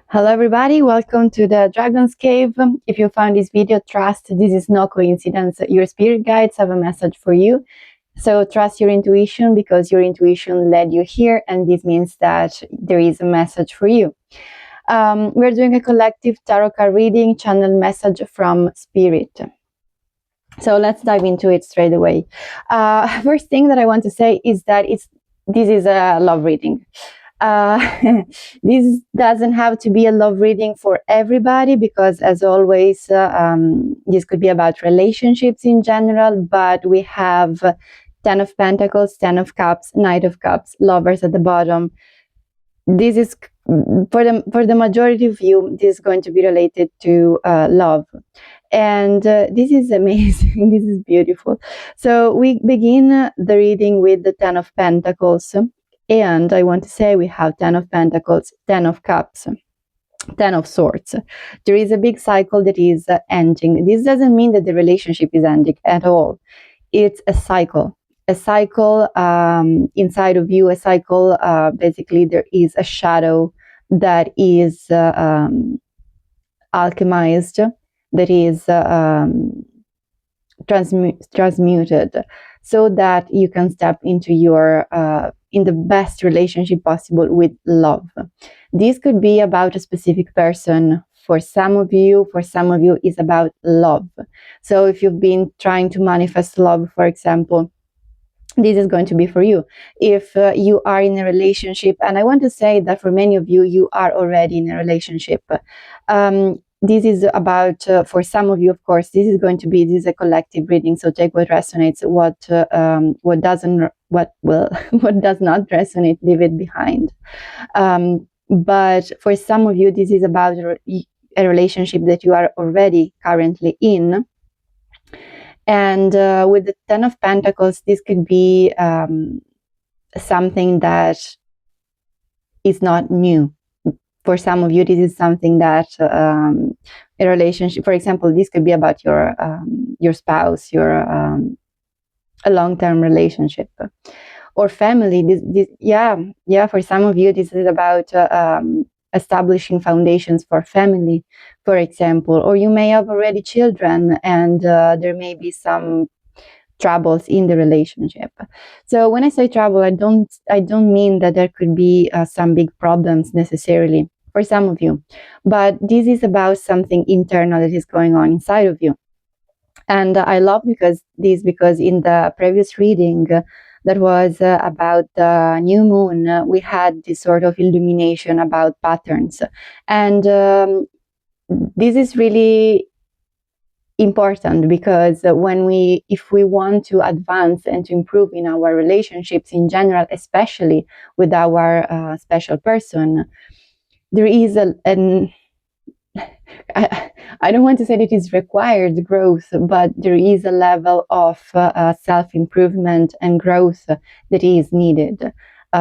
Hello everybody, welcome to the Dragon's Cave. If you found this video, trust this is no coincidence. Your spirit guides have a message for you. So trust your intuition because your intuition led you here, and this means that there is a message for you. We're doing a collective tarot card reading, channel message from spirit. So let's dive into it straight away. First thing that I want to say is that this is a love reading. This doesn't have to be a love reading for everybody because, as always, this could be about relationships in general, but we have 10 of Pentacles, 10 of Cups, Knight of Cups, Lovers at the bottom. This is, for the majority of you, this is going to be related to love. And this is amazing. This is beautiful. So we begin the reading with the 10 of Pentacles. And I want to say we have 10 of Pentacles, 10 of Cups, 10 of Swords. There is a big cycle that is ending. This doesn't mean that the relationship is ending at all. It's a cycle. A cycle inside of you, a cycle, basically there is a shadow that is alchemized, that is transmuted, so that you can step into your in the best relationship possible with love. This could be about a specific person. For some of you is about love. So if you've been trying to manifest love, for example, this is going to be for you. If you are in a relationship, and I want to say that for many of you, you are already in a relationship. This is about, for some of you, of course, this is a collective reading. So take what resonates, what does not resonate, leave it behind. But for some of you, this is about a relationship that you are already currently in. And with the 10 of Pentacles, this could be something that is not new. For some of you, this is something that a relationship, for example, this could be about your spouse, a long-term relationship, or family. For some of you, this is about establishing foundations for family, for example, or you may have already children, and there may be some troubles in the relationship. So when I say trouble, I don't mean that there could be some big problems necessarily for some of you, but this is about something internal that is going on inside of you. And I love because in the previous reading that was about the new moon, we had this sort of illumination about patterns, and this is really important because if we want to advance and to improve in our relationships in general, especially with our special person, there is I don't want to say that it's required growth, but there is a level of self-improvement and growth that is needed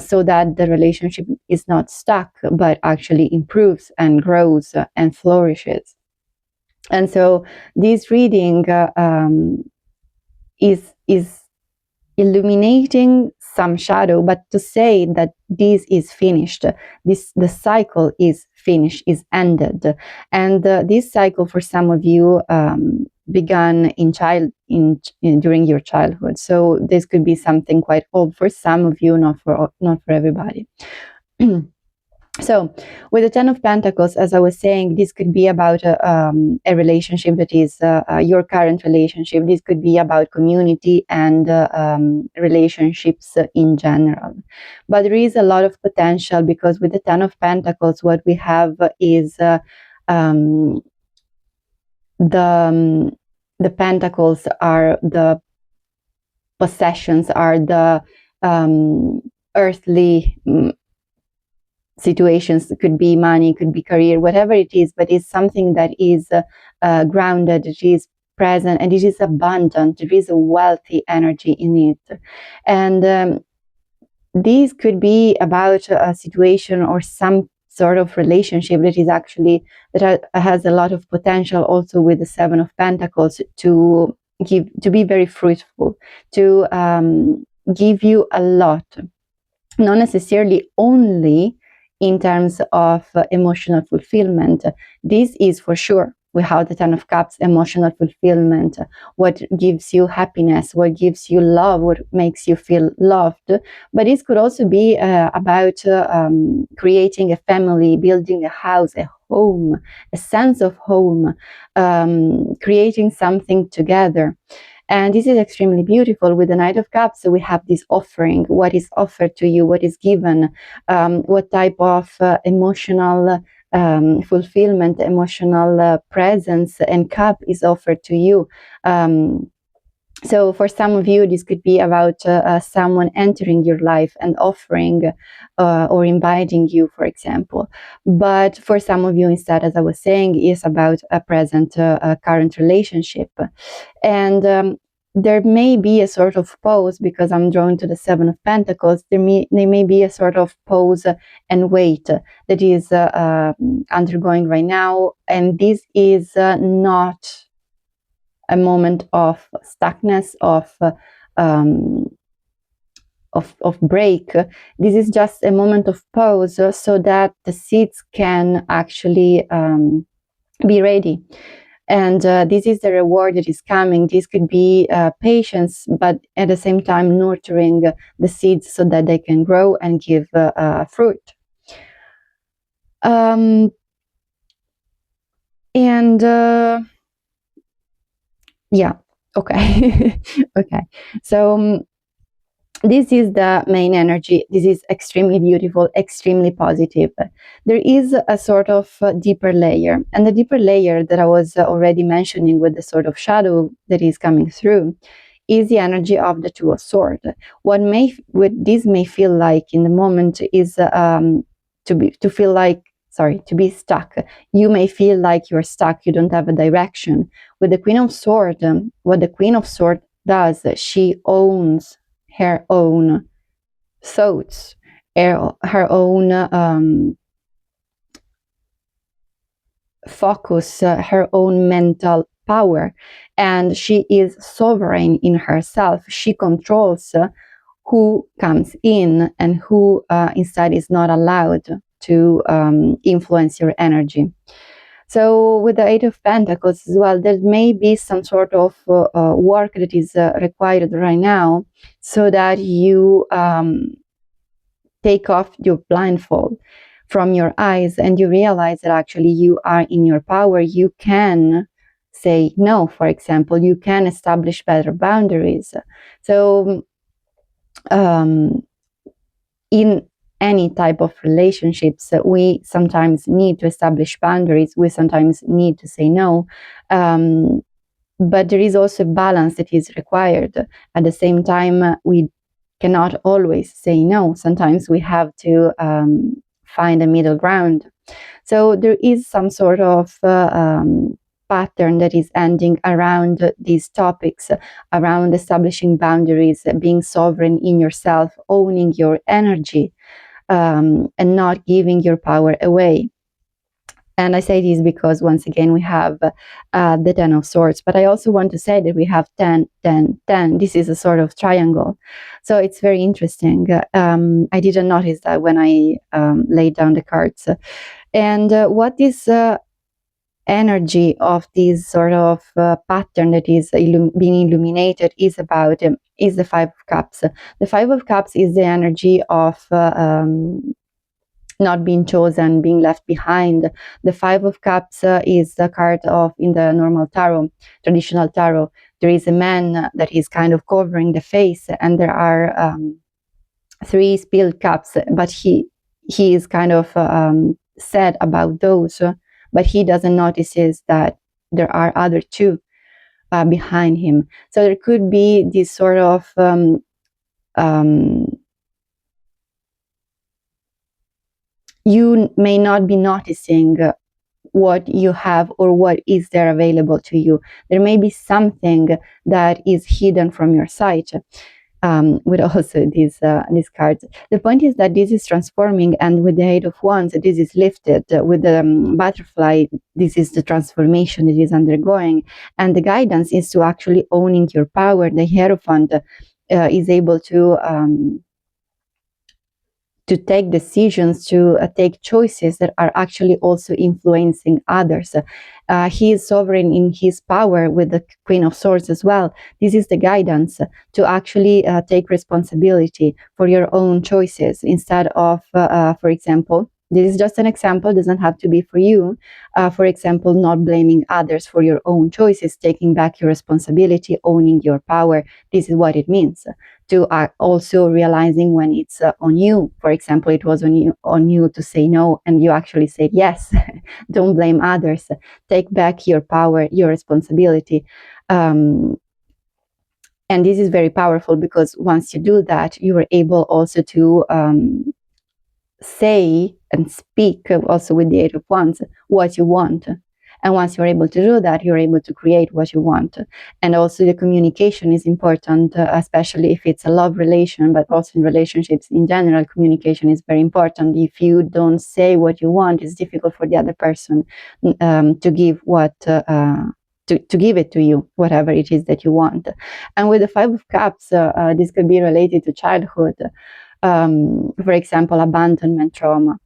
so that the relationship is not stuck, but actually improves and grows and flourishes. And so this reading is illuminating some shadow, but to say that this is finished, the cycle is finished, is ended, and this cycle for some of you began during your childhood. So this could be something quite old for some of you, not for everybody. So with the 10 of Pentacles, as I was saying, this could be about a relationship that is your current relationship. This could be about community and relationships in general. But there is a lot of potential because with the 10 of Pentacles, what we have is the Pentacles are the possessions, are the earthly situations. It could be money, could be career, whatever it is, but it's something that is grounded, it is present, and it is abundant. There is a wealthy energy in it. And this could be about a situation or some sort of relationship that is actually, that has a lot of potential also with the 7 of Pentacles to be very fruitful, to give you a lot, not necessarily only in terms of emotional fulfillment. This is for sure, without the Ten of Cups, emotional fulfillment, what gives you happiness, what gives you love, what makes you feel loved. But this could also be about creating a family, building a house, a home, a sense of home, creating something together. And this is extremely beautiful. With the Knight of Cups, so we have this offering, what is offered to you, what is given, what type of emotional fulfillment, emotional presence and cup is offered to you. So for some of you, this could be about someone entering your life and offering or inviting you, for example. But for some of you, instead, as I was saying, is about a present, current relationship. And there may be a sort of pause, because I'm drawn to the Seven of Pentacles. There may be a sort of pause and wait that is undergoing right now. And this is not a moment of stuckness, of break. This is just a moment of pause so that the seeds can actually be ready. And this is the reward that is coming. This could be patience, but at the same time nurturing the seeds so that they can grow and give fruit. Yeah, okay. Okay. So this is the main energy. This is extremely beautiful, extremely positive. There is a sort of deeper layer, and the deeper layer that I was already mentioning with the sort of shadow that is coming through is the energy of the Two of Swords. What this may feel like in the moment is to be stuck. You may feel like you're stuck, you don't have a direction. With the Queen of Swords, what the Queen of Swords does, she owns her own thoughts, her own focus, her own mental power, and she is sovereign in herself. She controls who comes in and who instead is not allowed to influence your energy. So with the Eight of Pentacles as well, there may be some sort of work that is required right now so that you take off your blindfold from your eyes and you realize that actually you are in your power. You can say no, for example. You can establish better boundaries. So in any type of relationships, we sometimes need to establish boundaries. We sometimes need to say no. But there is also a balance that is required. At the same time, we cannot always say no. Sometimes we have to find a middle ground. So there is some sort of pattern that is ending around these topics, around establishing boundaries, being sovereign in yourself, owning your energy, and not giving your power away. And I say this because, once again, we have the Ten of Swords. But I also want to say that we have 10, 10, 10. This is a sort of triangle. So it's very interesting. I didn't notice that when I laid down the cards. And what this energy of this sort of pattern that is being illuminated is about is the Five of Cups. The Five of Cups is the energy of not being chosen, being left behind. The Five of Cups is the card of, in the normal tarot, traditional tarot, there is a man that is kind of covering the face, and there are three spilled cups, but he is kind of sad about those, but he doesn't notice that there are other two behind him. So there could be this sort of you may not be noticing what you have or what is there available to you. There may be something that is hidden from your sight. With also these cards. The point is that this is transforming, and with the Eight of Wands, this is lifted. With the butterfly, this is the transformation it is undergoing, and the guidance is to actually owning your power. The Hierophant is able to to take decisions, to take choices that are actually also influencing others. He is sovereign in his power with the Queen of Swords as well. This is the guidance to actually take responsibility for your own choices instead of, for example, this is just an example, doesn't have to be for you. For example, not blaming others for your own choices, taking back your responsibility, owning your power. This is what it means. To also realizing when it's on you. For example, it was on you to say no, and you actually said yes. Don't blame others. Take back your power, your responsibility. And this is very powerful because once you do that, you are able also to say and speak also with the Eight of Wands what you want. And once you're able to do that, you're able to create what you want. And also the communication is important, especially if it's a love relation, but also in relationships in general, communication is very important. If you don't say what you want, it's difficult for the other person to give what to give it to you, whatever it is that you want. And with the Five of Cups, this could be related to childhood. For example, abandonment trauma.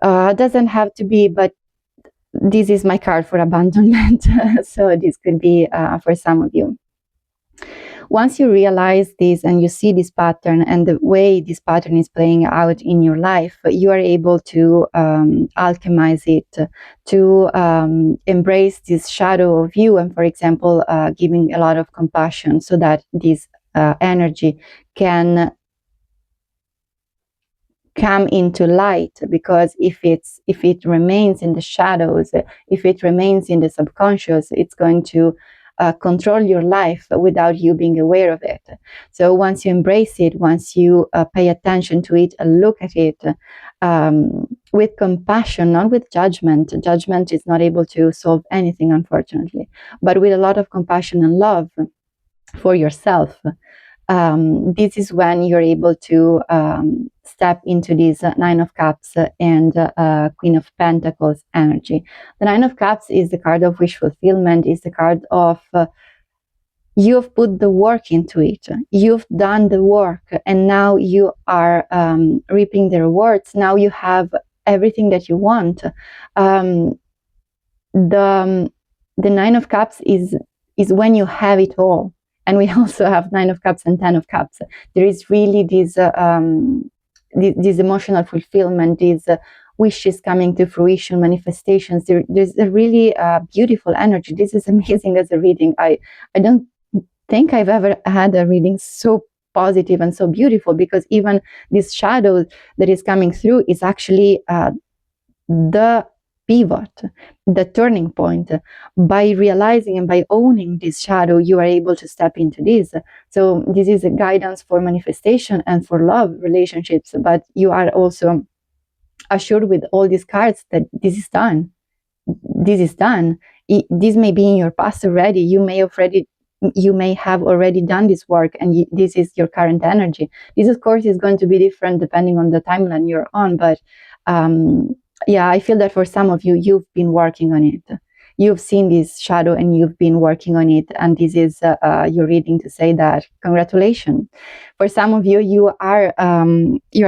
Doesn't have to be, but this is my card for abandonment. So this could be for some of you. Once you realize this and you see this pattern and the way this pattern is playing out in your life, you are able to alchemize it, to embrace this shadow of you, and for example, giving a lot of compassion so that this energy can come into light. Because if it remains in the shadows, if it remains in the subconscious, it's going to control your life without you being aware of it. So once you embrace it, once you pay attention to it and look at it with compassion, not with judgment. Judgment is not able to solve anything, unfortunately, but with a lot of compassion and love for yourself. This is when you're able to step into this Nine of Cups and Queen of Pentacles energy. The Nine of Cups is the card of wish fulfillment, is the card of you've put the work into it, you've done the work, and now you are reaping the rewards. Now you have everything that you want. The Nine of Cups is when you have it all. And we also have Nine of Cups and Ten of Cups. There is really this emotional fulfillment, these wishes coming to fruition, manifestations. There's a really beautiful energy. This is amazing as a reading. I don't think I've ever had a reading so positive and so beautiful, because even this shadow that is coming through is actually the pivot, the turning point. By realizing and by owning this shadow, you are able to step into this. So this is a guidance for manifestation and for love relationships, but you are also assured with all these cards that this is done. This is done. This may be in your past already. You may have already done this work, and this is your current energy. This, of course, is going to be different depending on the timeline you're on, but yeah, I feel that for some of you, you've been working on it. You've seen this shadow and you've been working on it, and this is your reading to say that congratulations. For some of you, you are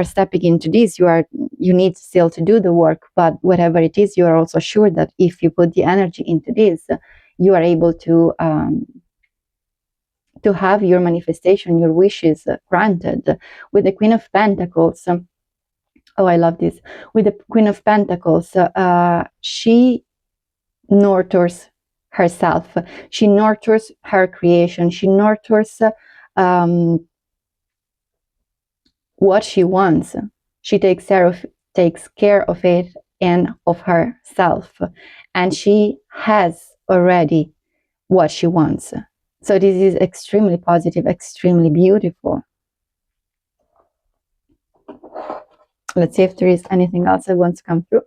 stepping into this. You need still to do the work, but whatever it is, you are also sure that if you put the energy into this, you are able to have your manifestation, your wishes granted. With the Queen of Pentacles. Oh, I love this. With the Queen of Pentacles, she nurtures herself. She nurtures her creation. She nurtures what she wants. She takes care of it and of herself. And she has already what she wants. So this is extremely positive, extremely beautiful. Let's see if there is anything else that wants to come through.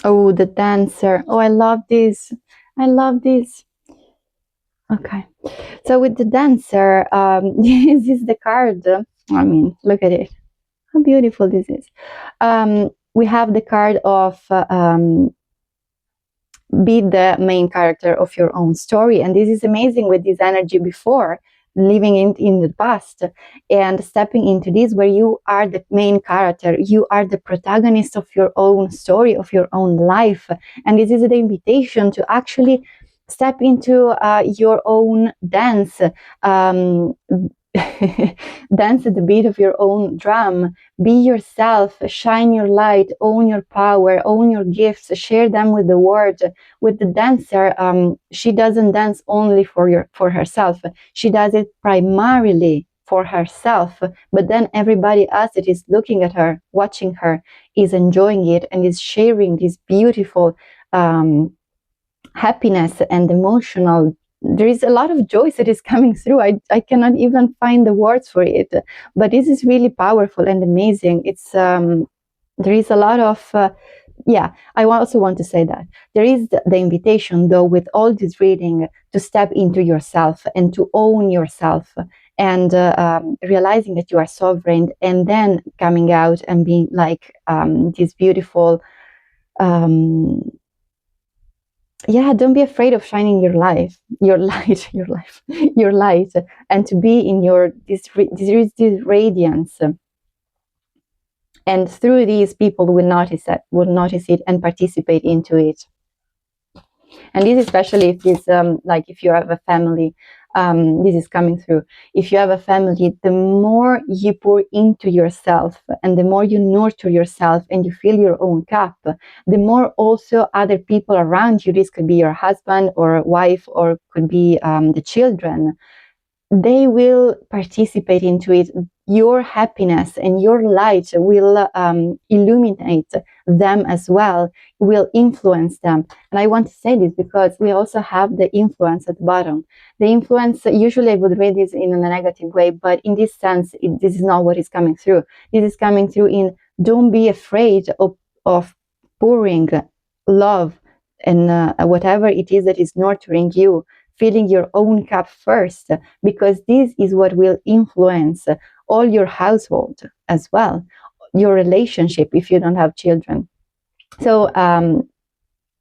Oh, the Dancer. Oh, I love this. I love this. Okay. So with the dancer, this is the card. I mean, look at it. How beautiful this is. We have the card of be the main character of your own story. And this is amazing with this energy before living in the past and stepping into this where you are the main character, you are the protagonist of your own story, of your own life. And this is the invitation to actually step into your own dance. um, Dance at the beat of your own drum. Be yourself, shine your light, own your power, own your gifts, share them with the world. With the dancer, she doesn't dance only for herself. She does it primarily for herself, but then everybody else that is looking at her, watching her, is enjoying it and is sharing this beautiful happiness and emotional. There is a lot of joy that is coming through. I cannot even find the words for it, but this is really powerful and amazing. It's there is a lot of yeah, I also want to say that there is the invitation, though, with all this reading, to step into yourself and to own yourself and realizing that you are sovereign, and then coming out and being like this beautiful yeah, don't be afraid of shining your life, your light, your life, your light, and to be in your this radiance. And through these, people will notice it and participate into it. And this especially if this like if you have a family, this is coming through. If you have a family, the more you pour into yourself and the more you nurture yourself and you fill your own cup, the more also other people around you, this could be your husband or wife or could be the children, they will participate into it. Your happiness and your light will illuminate them as well, will influence them. And I want to say this because we also have the influence at the bottom. The influence, usually I would read this in a negative way, but in this sense, this is not what is coming through. This is coming through in don't be afraid of pouring love and whatever it is that is nurturing you, filling your own cup first, because this is what will influence all your household as well, your relationship if you don't have children. So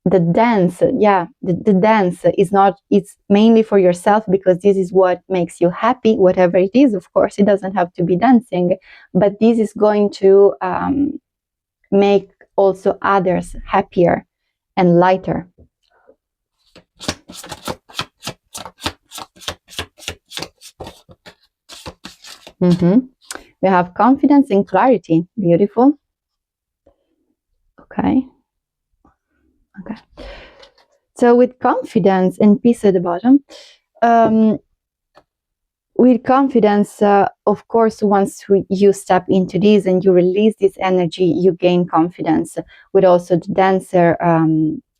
the dance, yeah, the dance is not, it's mainly for yourself because this is what makes you happy, whatever it is. Of course, it doesn't have to be dancing, but this is going to make also others happier and lighter. Mm-hmm. We have confidence and clarity. Beautiful. Okay. Okay. So with confidence and peace at the bottom, um, with confidence, of course, once you step into this and you release this energy, you gain confidence. With also the dancer,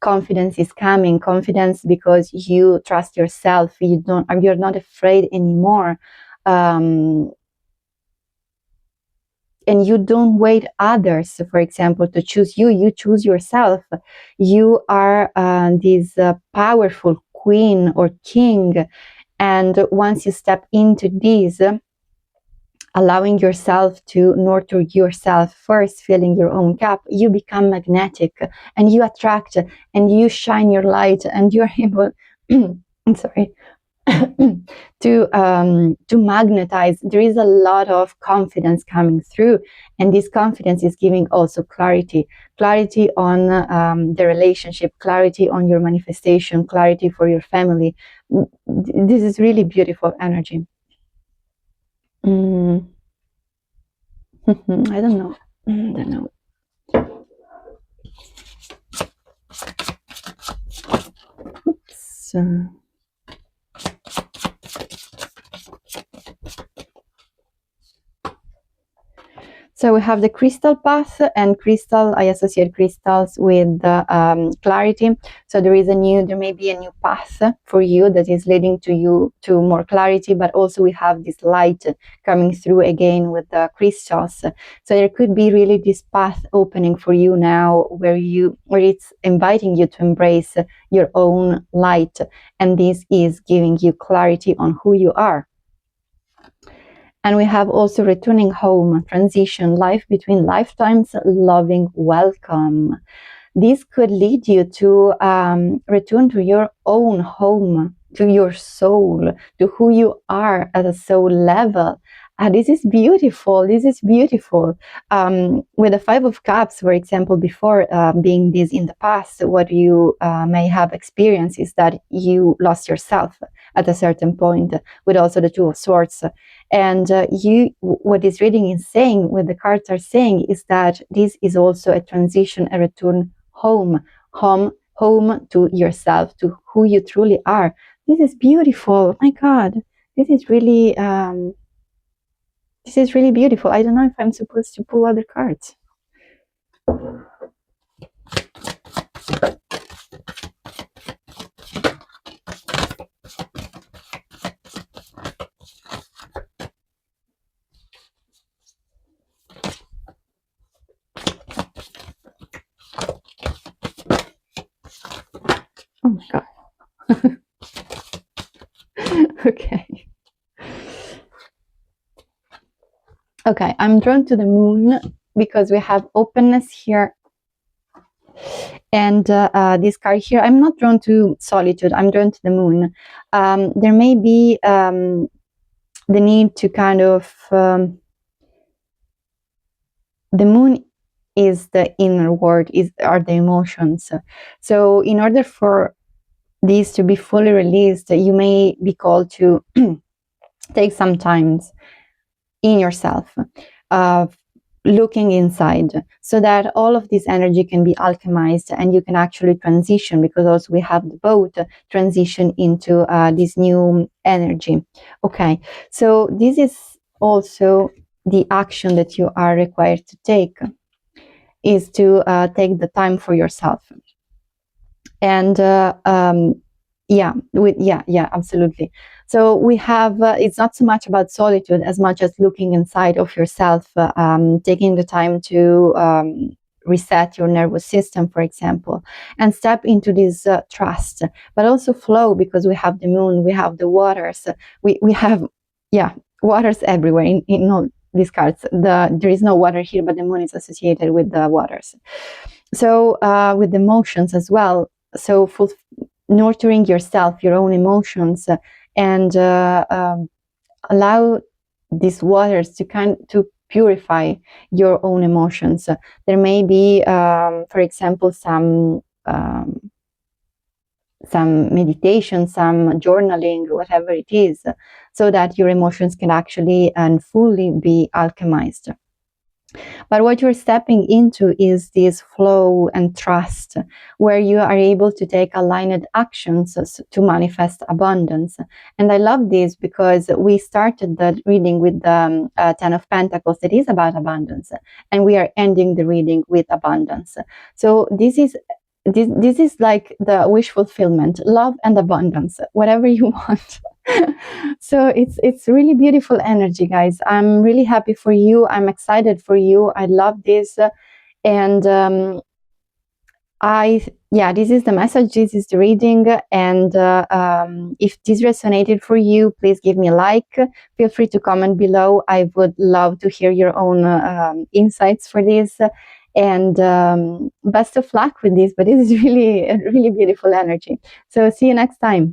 confidence is coming. Confidence because you trust yourself. You're not afraid anymore. And you don't wait others, for example, to choose you. You choose yourself. You are this powerful queen or king. And once you step into this, allowing yourself to nurture yourself first, filling your own cup, you become magnetic and you attract and you shine your light and you're able, I'm sorry, to magnetize. There is a lot of confidence coming through, and this confidence is giving also clarity on the relationship, clarity on your manifestation, clarity for your family. This is really beautiful energy. mm. I don't know. I don't know. So So we have the crystal path, and crystal, I associate crystals with clarity. So there may be a new path for you that is leading to you to more clarity, but also we have this light coming through again with the crystals. So there could be really this path opening for you now, where it's inviting you to embrace your own light, and this is giving you clarity on who you are. And we have also returning home, transition, life between lifetimes, loving welcome. This could lead you to return to your own home, to your soul, to who you are at a soul level. This is beautiful. This is beautiful. With the Five of Cups, for example, before being this in the past, what you may have experienced is that you lost yourself at a certain point, with also the Two of Swords. And what this reading is saying, what the cards are saying, is that this is also a transition, a return home to yourself, to who you truly are. This is beautiful. Oh my God, this is really beautiful. I don't know if I'm supposed to pull other cards. Oh my God. Okay. Okay, I'm drawn to the moon because we have openness here. And this card here, I'm not drawn to solitude, I'm drawn to the moon. There may be the need to kind of, the moon is the inner world, are the emotions. So in order for these to be fully released, you may be called to take some time in yourself, looking inside, so that all of this energy can be alchemized and you can actually transition, because also we have the boat transition into this new energy. Okay, so this is also the action that you are required to take, is to take the time for yourself. And absolutely. So we have, it's not so much about solitude as much as looking inside of yourself, taking the time to reset your nervous system, for example, and step into this trust, but also flow, because we have the moon, we have the waters, we have, waters everywhere in all these cards. There is no water here, but the moon is associated with the waters. So with the emotions as well. So nurturing yourself, your own emotions, and allow these waters to purify your own emotions. There may be, for example, some meditation, some journaling, whatever it is, so that your emotions can actually and fully be alchemized. But what you're stepping into is this flow and trust, where you are able to take aligned actions to manifest abundance. And I love this because we started the reading with the Ten of Pentacles, that is about abundance, and we are ending the reading with abundance. So this is like the wish fulfillment, love and abundance, whatever you want. So it's really beautiful energy, guys. I'm really happy for you. I'm excited for you. I love this. And this is the message. This is the reading. And if this resonated for you, please give me a like. Feel free to comment below. I would love to hear your own insights for this. And best of luck with this. But this is really, really beautiful energy. So see you next time.